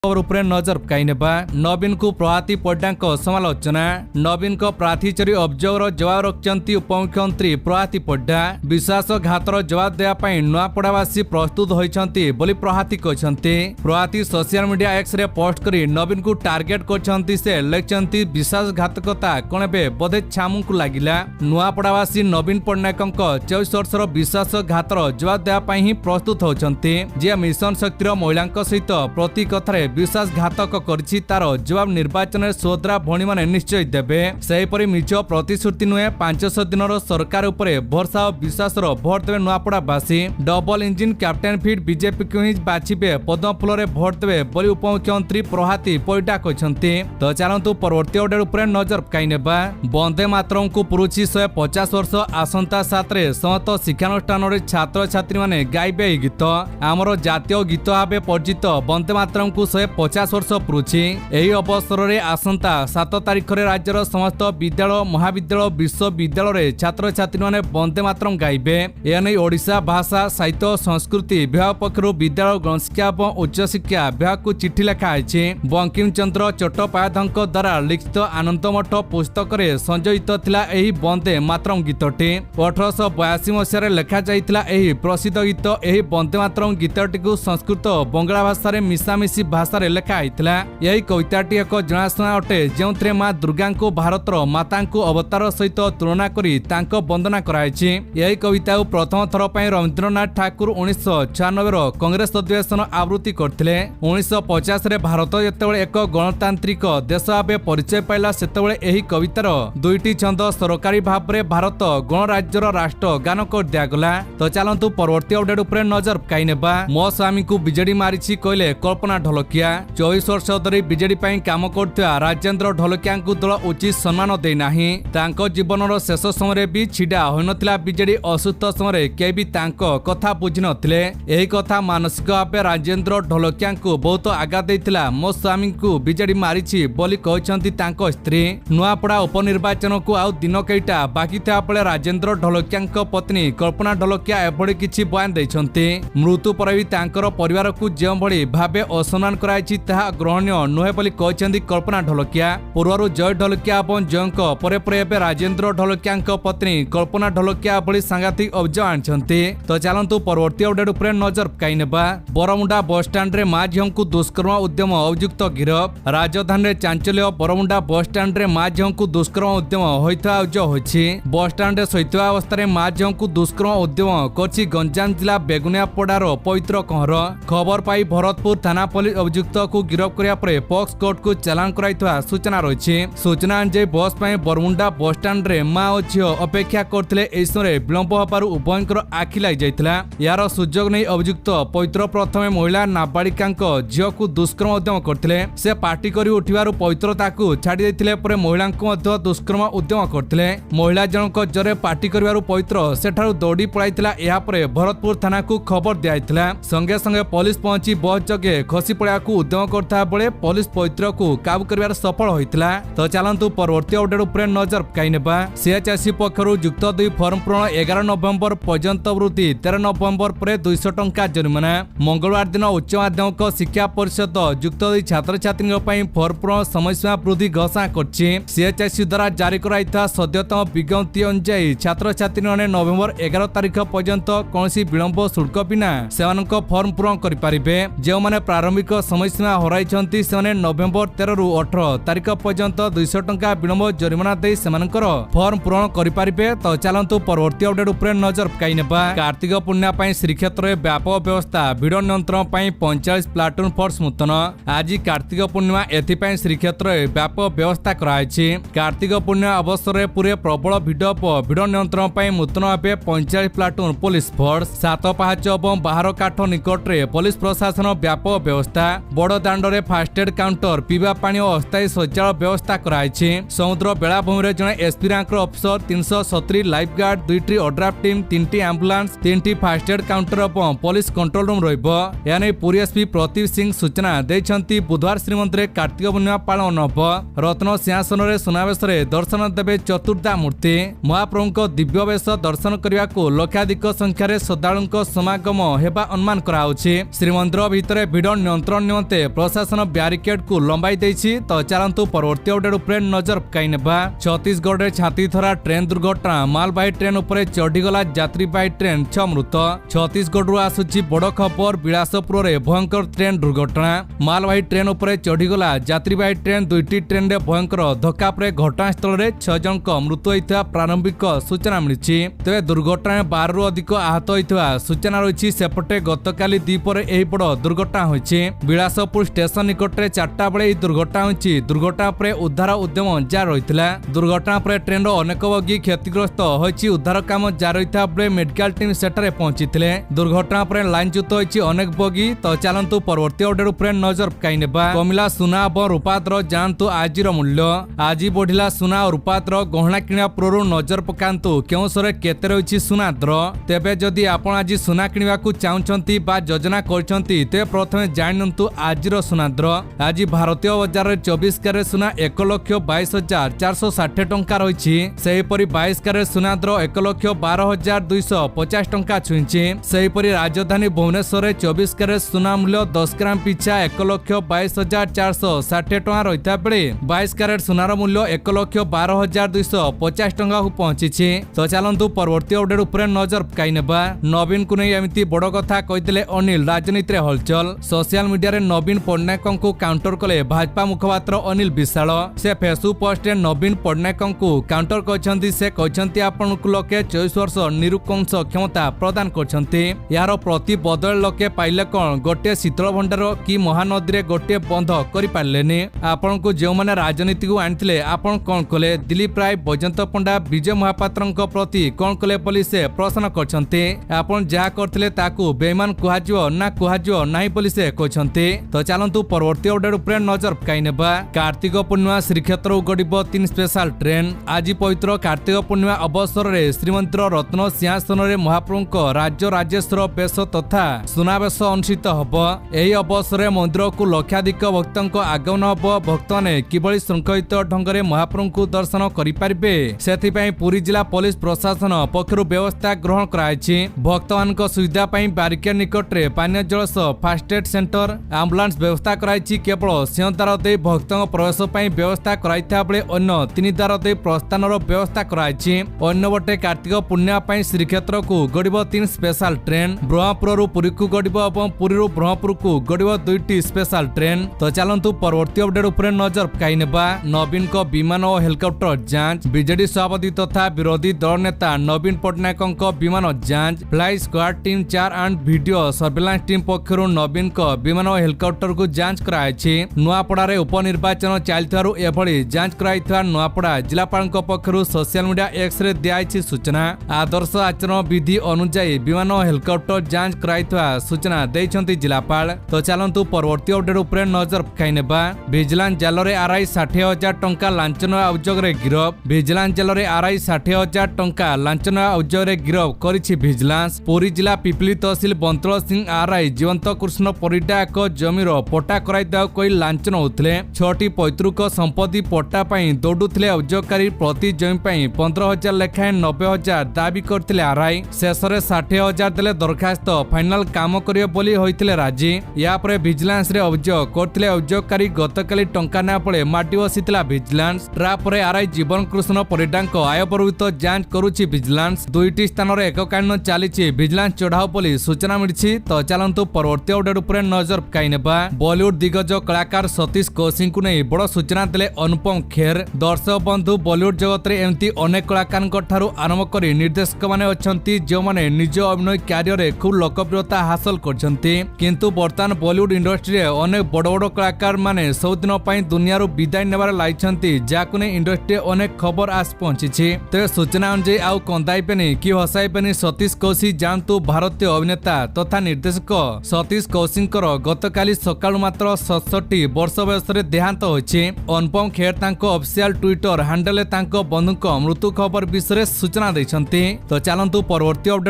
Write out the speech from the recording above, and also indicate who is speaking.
Speaker 1: उपरे नजर पकाइनेबा नवीन को प्रभाती पड्डा समालोचना नवीन को प्रार्थीचोरी अभियोग जवाब रखिंट उपमुख्यमंत्री प्रभाती पड्डा विश्वासघातर जवाब देवाई नुआपड़ावासी प्रस्तुत होती प्रभाती कहते। प्रभाती सोशल मीडिया एक्स रे पोस्ट करी नवीन को टार्गेट करछंती से लिखिंट विश्वासघातकता कौन ए बोधे छामू को लगिला नुआपड़ावासी नवीन पट्टनायक 24 वर्षर विश्वासघातर जवाब देवाई ही प्रस्तुत होती जे मिशन शक्तिर महिला सहित प्रति कथार विश्वासघातक करछि तार जवाब निर्वाचन सोद्रा भणी माने निश्चय देबे। सेहीपरि मिछ प्रतिश्रुति नुहे 500 दिनर सरकार उपरे भरसा और विश्वासर भोट देबे नुआपड़ावासी double engine captain fit BJP को ही बाछिबे पद्म फूल भोट देबे बोली उपमुख्यमंत्री प्रभाती पड्डा कहते। तो चलतु परवर्ती अपडेट उपरे नजर पकाइनेबा वंदे मातरम को पुरुछि 150 वर्ष आसंता 7 रे समस्त शिक्षानुष्ठान रे छात्र छात्री माने गाइबे गीत आमर जातीय गीत भावे परिचित वंदे मातरम को 150 वर्ष पुरुछि। एही अवसर रे आसंता 7 तारिख रे राज्यर समस्त विद्यालय महाविद्यालय विश्वविद्यालय रे छात्र छात्री माने वंदे मातरम गाइबे। एने ओडिशा भाषा साहित्य संस्कृति विभाग पक्षरु विद्यालय गणशिक्षा और उच्च शिक्षा विभाग को चिठी लिखा है। बंकिम चंद्र चट्टोपाध्यायଙ୍କ द्वारा लिखित आनंदमठ पुस्तक रे संजयित थिला एही वंदे मातरम गीतटी 1882 मसीह लिखा जाइतिला। एही प्रसिद्ध गीत एही वंदे मातरम गीतटी को संस्कृत बंगला भाषा रे मिशामिशी भाषा रे लिखा होता। यही कविताटी एक जनाशुना अटे जो माँ दुर्गा को भारतर माता को अवतार सहित तुलना करी तांको वंदना कराई। यही कविता प्रथम थर पर रवींद्रनाथ ठाकुर 1996 कांग्रेस अधिवेशन आवृत्ति करते। 1950 रे भारत जेतेबेले एक गणतांत्रिक देश भाव परिचय पाइला सेतेबेले एही कवितार दुईटी छंद सरकारी भाव में भारत गणराज्यर राष्ट्र गान कर दिगला। तो चलतु परवर्ती अपडेट उपरे नजर पकाइनेबा मो स्वामी को बीजेडी मारिछि कहले कल्पना ढोलकिया 24 वर्ष धरी बीजेडी काम करथिबा राजेंद्र ढोलकिया को दल उचित सम्मान दे नाही। तांको जीवनर शेष समय भी छिड़ा होइनथिला बीजेडी असुस्थ समय के भी तांको कथा बुझि नथिले। एही कथा मानसिक भाव राजेंद्र ढोलकिया को बहुत आघात देथिला। मो स्वामी को बीजेडी मारिछि बोली कहछंती तांको स्त्री। नुआपड़ा उपनिर्वाचन को आउ दिन कईटा बाकी था बेले राजेंद्र ढोलकिया पत्नी कल्पना ढोलकिया एभଳି କିଛି बयान दैछंती। मृत्यु पर भी तांकर परिवार को जो भଳି भाबे असम्मान कराई ताहा ग्रहणीय नुहे बोली कहछंती कल्पना ढोलकिया। पूर्व जय ढोलकिया और जयंक परे परे राजेंद्र ढोलकिया पत्नी कल्पना ढोलकिया भଳି सांघातिक अभियोग आनिछंती। तो चलतु परवर्ती अपडेट उपरे नजर पकाइनेबा बरमुंडा बस स्टैंड रे मां झियो को दुष्कर्म उद्यम अभियुक्त गिरफ। राजधानी रे चांचल्य बरमुंडा बस स्टैंड रे मां झियो को दुष्कर्म उद्यम होइता अभियोग होछि। बस स्टैंड रे शोइतवा अवस्था रे मां झियो को दुष्कर्म उद्यम करछि गंजाम जिला बेगुनियापड़ार पवित्र कहर। खबर पाई भरतपुर थाना पुलिस अभियुक्त को गिरफ करिया परे पॉक्स कोर्ट को चालान कराइथवा सूचना रही। सूचना जे बस पर बरमुंडा बस स्टैंड रे मां और झियो अपेक्षा करथिले। एई समय विलंब होबारु उभयंकर आखि लागि जाइतिला। यार सुजोग नै अभियुक्त पवित्र प्रथमे महिला नाबालिकांक झियो को दुष्कर्म उद्यम करथिले। से पार्टी करी उठिबारु पवित्रता को छाडी दैथिले परे महिलांक मध्य दुष्कर्म उद्यम करथिले। महिला जनक जरे पार्टी करिबारु पवित्र सेठारु दौड़ी पळाइतिला। एहा परे भरतपुर थाना को खबर दियाइतिला। संगे संगे पुलिस पहुंची बस जगे खसी पड़ा को उद्यम करता बेले पुलिस पवित्र को काबू कर सफल होइतिला। तो चलतु परवर्ती अपडेट उपरे नजर पकाइनेबा सीएचएससी पक्षरु युक्त 2 फॉर्म पूरण 11 नवेम्बर पर्यंत वृद्धि 13 नवेम्बर पर 200 टंका जरिमाना। मंगलवार दिन उच्च माध्यमिक शिक्षा परिषद युक्त 2 छात्र छात्री फॉर्म पूरण समयसीमा वृद्धि घोषणा करछि। सीएचएससी द्वारा जारी कराइथा सद्यतम विज्ञप्ति अनुसार छात्र छात्री माने नवेम्बर 11 तारिख पर्यंत कौनसी विलंब शुल्क बिना सेमानक फॉर्म पूरण करि पारिबे। जे माने प्रारंभिक समयसीमा हराइछंती से नवेम्बर 13 रु 18 तारिख पर्यंत 200 टंका विलंब जरिमाना दे सेमानकर फॉर्म पूरण करि पारिबे। तो चलंतु परवर्ती अपडेट उपरे नजर पकाइनेबा कार्तिक पूर्णिमा पई श्रीक्षेत्र रे व्यापक व्यवस्था भिड़ नियंत्रण पई 45 प्लाटून फोर्स मुतन। आज कार्तिक पूर्णिमा एथि पई श्रीक्षेत्र रे व्यापक व्यवस्था कराइछि। कार्तिक पूर्णिमा अवसर रे पूरे प्रबल भिड़ नियंत्रण पई मुतन भाबे 45 प्लाटून पुलिस फोर्स सात पाहाच और बाहर काठ निकट रे पुलिस प्रशासन व्यापक व्यवस्था बड़ दांडे फास्टेड काउंटर पीवा पानी और अस्थायी शौचालय व्यवस्था कराई। समुद्र बेलाभूमि रे जने एसपी रैंक अफसर 370 लाइफ गार्ड 2टी ओड्राफ टीम 3टी एम्बुलेंस 3टी फास्टेड काउंटर और पुलिस कंट्रोल रूम रहिबो। यानी पुरी एसपी प्रदीप सिंह सूचना दैछंती। बुधवार श्रीमंदिर कार्तिक पूर्णिमा पालन हब। रत्न सिंहासन रे सुनावेश रे दर्शन देवे चतुर्धा मूर्ति। महाप्रभुଙ୍କ दिव्य वेश दर्शन करने को लक्षाधिक संख्यार श्रद्धालुଙ୍କ समागम हेबा अनुमान कराउछि। श्रीमंदिर भितर भिड़ नियंत्रण निमंते प्रशासन ब्यारिकेड को लंबाई देछि। तो चलंतु परवर्ती अपडेट उपरे नजर पकाई नेबा। छत्तीसगढ़ रे छातीथरा ट्रेन दुर्घटना, मालवाही ट्रेन उपरे चढ़ीगला यात्रीवाही ट्रेन 6 मृत। छत्तीसगढ़ आसुची बड़ खबर, बिलासपुर रे भयंकर ट्रेन दुर्घटना, मालवाही ट्रेन उपरे चढ़ीगला यात्रीवाही ट्रेन, दुईटी ट्रेन रे भयंकर धक्का पर घटनास्थल रे 6 जनक मृत्यु होइता प्रारंभिक सूचना मिलिछि। तेबे दुर्घटना 12 रु अधिक आहत होइता सूचना रहिछि। सेपटे गतकाली दीपर एही बड़ दुर्घटना होइछि। बिलासपुर स्टेशन निकटरे 4टा बेले एही दुर्घटना होइछि। दुर्घटना पर उद्धार उद्यम जारी रहितला। दुर्घटना पर ट्रेन रो अनेक बगी क्षतिग्रस्त होइछि। उद्धार काम जारी रहिता बेले मेडिकल टीम सेठारे पहुंचिथिले। दुर्घटना पर लाइनच्युत होइछि अनेक बगी। तो चलंतु परवर्ती अपडेट उपरे नजर पकाई नेबा। कमिला सुना और रूपातर जानतु आजिर मूल्य। आज बढ़िला सुना और रूपातर गहना किणा पूर्व नजर पकांतु केउ सरे केते रहिछि सुना दर। तेबे जदि आपण आज सुना किणवा को चाहुचंती बा योजना करचंती ते प्रथमे जानंतु आजिर सुना दर। आज भारतीय बाजार रे 24 कैरेट सुना 1,22,460 टंका रहिछि। सेहि परि 22 कैरेट सुना दर 1,12,250 टंका छुइछि। सेहि परि राजधानी भुवनेश्वर रे 24 कैरेट सुना मूल्य 10 ग्राम पिछा 1,22,460 टंका रहिता बेले 22 कैरेट सुनार मूल्य 1,12,250 टंका को पहुंची। तो चलंतु परवर्ती अपडेट उपरे नजर पकाई नेबा। नवीन को नहीं एमिति बड़ कथा कहिथिले अनिल, राजनीति रे हलचल। सोशल मीडिया रे नवीन पट्टनायक को काउंटर कले भाजपा मुखपात्र अनिल विशाल। से फेसबुक पोस्ट रे नवीन पट्टनायक को काउंटर करछंती। से कहछंती आपन को लोके 24 वर्ष निरुकंश क्षमता प्रदान करछंती। यार प्रति बदल लोके पाइले कोन गोटे शीतल भंडार की महानदी रे गोटे बंध करि पारलेनी। आपन को जो माने राजनीति को आनिथिले आपन कोन कले। दिलीप राय, बैजयंत पंडा, विजय महापात्रଙ୍କ प्रति कोन कले बोली से प्रश्न करछंती। आपन जा करथिले ताकू बेईमान कुहाजियो ना कुहाजियो नाही बोली से कहछंती। तो चलंतु परवर्ती अपडेट उपरे नजर पकाई नेबा। कार्तिक पूर्णिमा श्रीक्षेत्र उगडिबो 3 स्पेशल ट्रेन। आज पवित्र कार्तिक पूर्णिमा अवसर रे श्रीमंदिर रत्न सिंहासन रे महाप्रभुଙ୍କ राज्य राजेश्वर बेश तथा सुनावेश अनुष्ठित हबो। एही अवसर रे मंदिर को लक्षाधिक भक्तଙ୍କ आगमन हबो। भक्त माने किबळी श्रृंखलित ढंगरे महाप्रभुଙ୍କୁ दर्शन करि पारिबे सेथिपई पुरी जिला पुलिस प्रशासन पक्षरु व्यवस्था ग्रहण कराइछि। भक्तମାନଙ୍କ सुविधा पई बारिकेड निकट रे पानीय जल सह फास्ट एड सेंटर, एम्बुलेंस व्यवस्था कराइछि। केवल सिंहद्वार दे भक्तଙ୍କ प्रवेश पई व्यवस्था कराइथा बेले अन्य 3 द्वार दे प्रस्थानर व्यवस्था कराइछि। अन्य बटे कार्तिक पूर्णिमा पई श्रीक्षेत्र को गडिबो 3 स्पेशल ट्रेन। ब्रह्मपुर रु पुरी को गडिबो एवं पुरी रु ब्रह्मपुर को गडिबो 2टी स्पेशल ट्रेन। तो चलंतु परवर्ती अपडेट उपरे नजर पकाई नेबा। नवीन को विमान और हेलिकॉप्टर जांच। बीजेडी सभापति तथा विरोधी दल नेता नवीन पट्टनायक विमान जांच। Fly squad team 4 and video surveillance team पक्षरु नवीन को विमान और हेलिकॉप्टर को जांच कराइछि। नुआपड़ा रे उपनिर्वाचन चलथारु एभली जांच कराइथवा नुआपड़ा जिलापाल पक्षरु सोशल मीडिया एक्स रे दियाइछि सूचना। आदर्श आचरण विधि अनुसार विमान और हेलिकॉप्टर जांच कराइथवा सूचना दैछंती जिलापाल। तो चलंतु परवर्ती अपडेट उपरे नजर पकाई नेबा। विजिलेंस जाल रे आरआई 60,000 टंका लांछन अभियोग रे गिरफ। विजिलेंस जाल रे आरआई 60,000 टंका लांछन अभियोग रे गिरफ करिछि विजिलेंस। पुरी जिला पिपली तहसील बंतल सिंह आरआई जीवंत कृष्ण परिडा एक जमीर पट्टा कराई देउ कहि लांछन होतले। 6टी पैतृक संपत्ति पट्टा पई दौडुथिले अभियोगकारी। प्रति जमी पई 15,000 लेखाएं 90,000 दाबी करथिले आरआई। शेषरे 60,000 देले दरखास्त फाइनल काम करियो बोली होइथिले राजी। या परे विजिलेंस रे अभियोग करथिले अभियोगकारी। गतकाली टंका ना पळे माटी बसिथिला विजिलेंस। ट्रा परे आरआई जीवन कृष्ण परिडांक आय प्रवृत्त जांच करूछि विजिलेंस। 2टी स्थान रे एककालीन चालिछि विजिलेंस चढ़ाऊ बोली सूचना मिलिछि। तो चलंतु परवर्ती अपडेट उपरे नजर पकाई नेबा। बॉलीवुड दिग्गज कलाकार सतीश कौशिक को नहीं बड़ सूचना देले अनुपम खेर। दर्शक बंधु बॉलीवुड जगत रे एमती अनेक कलाकार ठारू आरंभ करी निर्देशक माने अछंती जो माने निज अभिनय कैरियर रे खूब लोकप्रियता हासिल करछंती। किंतु वर्तमान बॉलीवुड इंडस्ट्री रे अनेक बड़ बड़ कलाकार माने सबदिन पई दुनिया रो विदाय नेबार लाइछंती। जाकु ने इंडस्ट्री अनेक खबर आस पहुंचीछि। तेरे सूचना अनुसार आउ कंदाई पेनी कि हसाई पेनी सतीश कौशिक जानतु भारतीय अभिनेता तथा निर्देशक सतीश कौशिकर गतकाली सकाळु मात्र 67 वर्ष बयस रे देहांत होइछि। अनुपम खेर तांको ऑफिशियल ट्विटर हैंडल तांको बंधुक मृत्यु खबर विषय सूचना दैछंती। तो चलंतु परवर्ती अपडेट